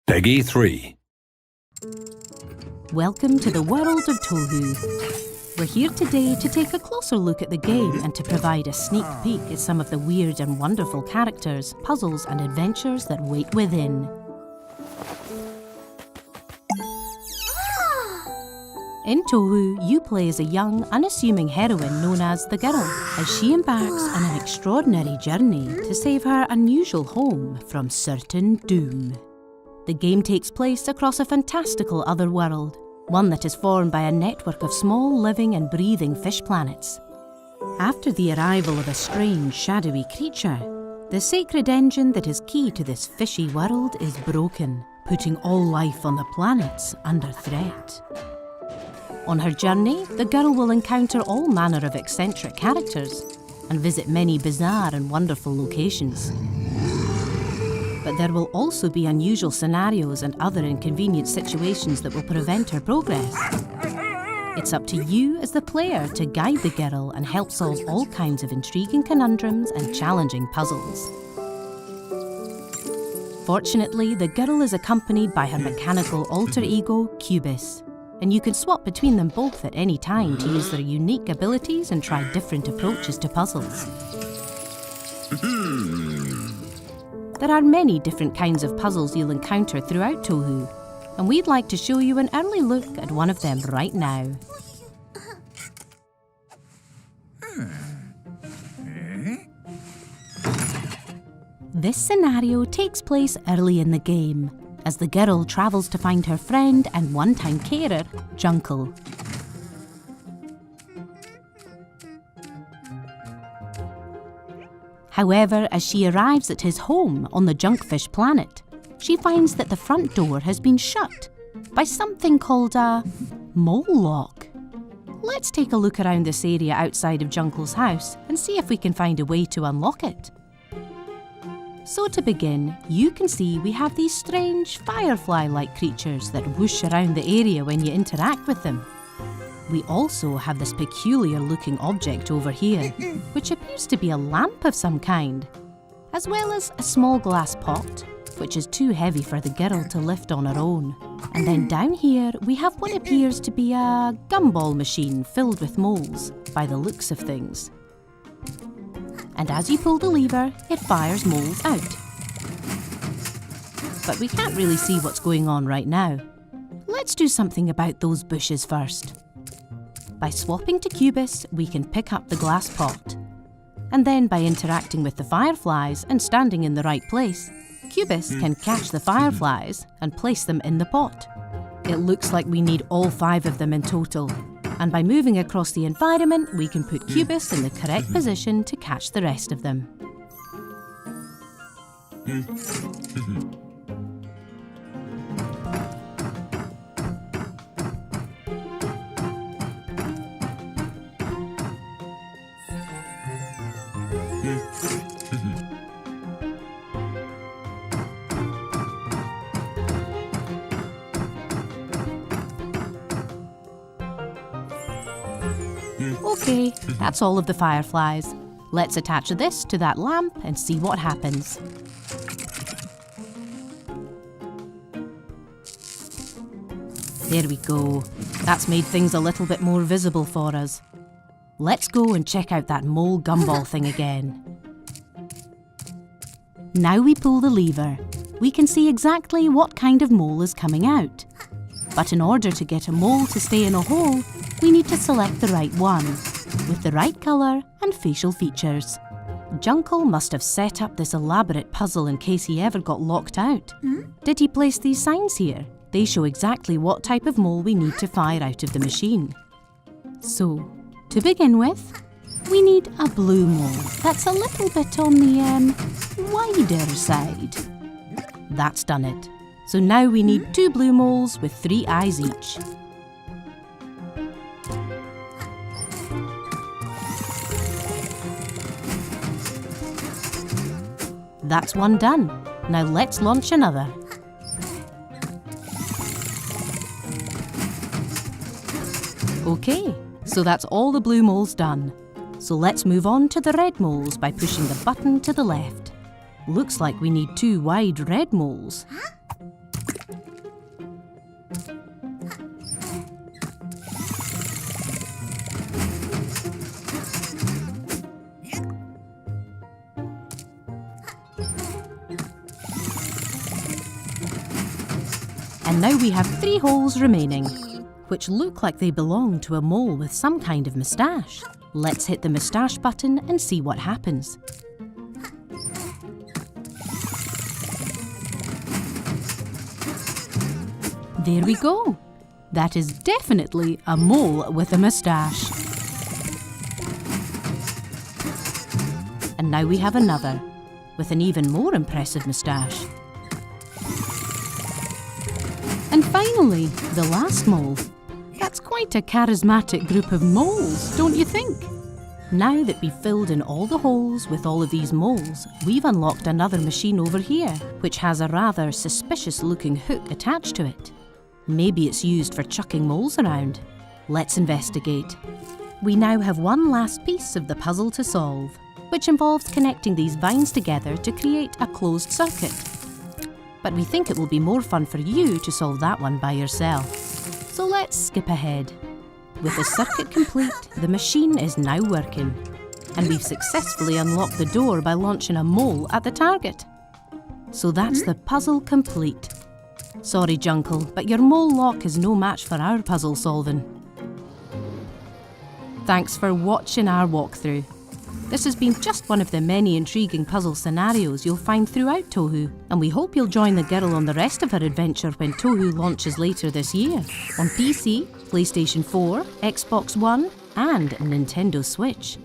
Peggy 3. Welcome to the world of TOHU. We're here today to take a closer look at the game and to provide a sneak peek at some of the weird and wonderful characters, puzzles and adventures that wait within. In TOHU, you play as a young, unassuming heroine known as the Girl, as she embarks on an extraordinary journey to save her unusual home from certain doom. The game takes place across a fantastical other world, one that is formed by a network of small living and breathing fish planets. After the arrival of a strange, shadowy creature, the sacred engine that is key to this fishy world is broken, putting all life on the planets under threat. On her journey, the girl will encounter all manner of eccentric characters and visit many bizarre and wonderful locations. But there will also be unusual scenarios and other inconvenient situations that will prevent her progress. It's up to you as the player to guide the girl and help solve all kinds of intriguing conundrums and challenging puzzles. Fortunately, the girl is accompanied by her mechanical alter ego, Cubus, and you can swap between them both at any time to use their unique abilities and try different approaches to puzzles. There are many different kinds of puzzles you'll encounter throughout TOHU, and we'd like to show you an early look at one of them right now. This scenario takes place early in the game, as the girl travels to find her friend and one-time carer, Juncle. However, as she arrives at his home on the Junkfish planet, she finds that the front door has been shut by something called a mole lock. Let's take a look around this area outside of Junkle's house and see if we can find a way to unlock it. So to begin, you can see we have these strange firefly-like creatures that whoosh around the area when you interact with them. We also have this peculiar-looking object over here, which appears to be a lamp of some kind, as well as a small glass pot, which is too heavy for the girl to lift on her own. And then down here, we have what appears to be a gumball machine filled with moles, by the looks of things. And as you pull the lever, it fires moles out. But we can't really see what's going on right now. Let's do something about those bushes first. By swapping to Cubus, we can pick up the glass pot. And then by interacting with the fireflies and standing in the right place, Cubus can catch the fireflies and place them in the pot. It looks like we need all 5 of them in total. And by moving across the environment, we can put Cubus in the correct position to catch the rest of them. Okay, that's all of the fireflies. Let's attach this to that lamp and see what happens. There we go. That's made things a little bit more visible for us. Let's go and check out that mole gumball thing again. Now we pull the lever. We can see exactly what kind of mole is coming out. But in order to get a mole to stay in a hole, we need to select the right one, with the right colour and facial features. Juncle must have set up this elaborate puzzle in case he ever got locked out. Did he place these signs here? They show exactly what type of mole we need to fire out of the machine. So, to begin with, we need a blue mole that's a little bit on the wider side. That's done it. So now we need 2 blue moles with 3 eyes each. That's one done. Now let's launch another. Okay, so that's all the blue moles done. So let's move on to the red moles by pushing the button to the left. Looks like we need 2 wide red moles. And now we have 3 holes remaining, which look like they belong to a mole with some kind of moustache. Let's hit the moustache button and see what happens. There we go. That is definitely a mole with a moustache. And now we have another, with an even more impressive moustache. And finally, the last mole. That's quite a charismatic group of moles, don't you think? Now that we've filled in all the holes with all of these moles, we've unlocked another machine over here, which has a rather suspicious-looking hook attached to it. Maybe it's used for chucking moles around. Let's investigate. We now have one last piece of the puzzle to solve, which involves connecting these vines together to create a closed circuit. But we think it will be more fun for you to solve that one by yourself. So let's skip ahead. With the circuit complete, the machine is now working, and we've successfully unlocked the door by launching a mole at the target. So that's the puzzle complete. Sorry, Junkle, but your mole lock is no match for our puzzle solving. Thanks for watching our walkthrough. This has been just one of the many intriguing puzzle scenarios you'll find throughout TOHU, and we hope you'll join the girl on the rest of her adventure when TOHU launches later this year, on PC, PlayStation 4, Xbox One, and Nintendo Switch.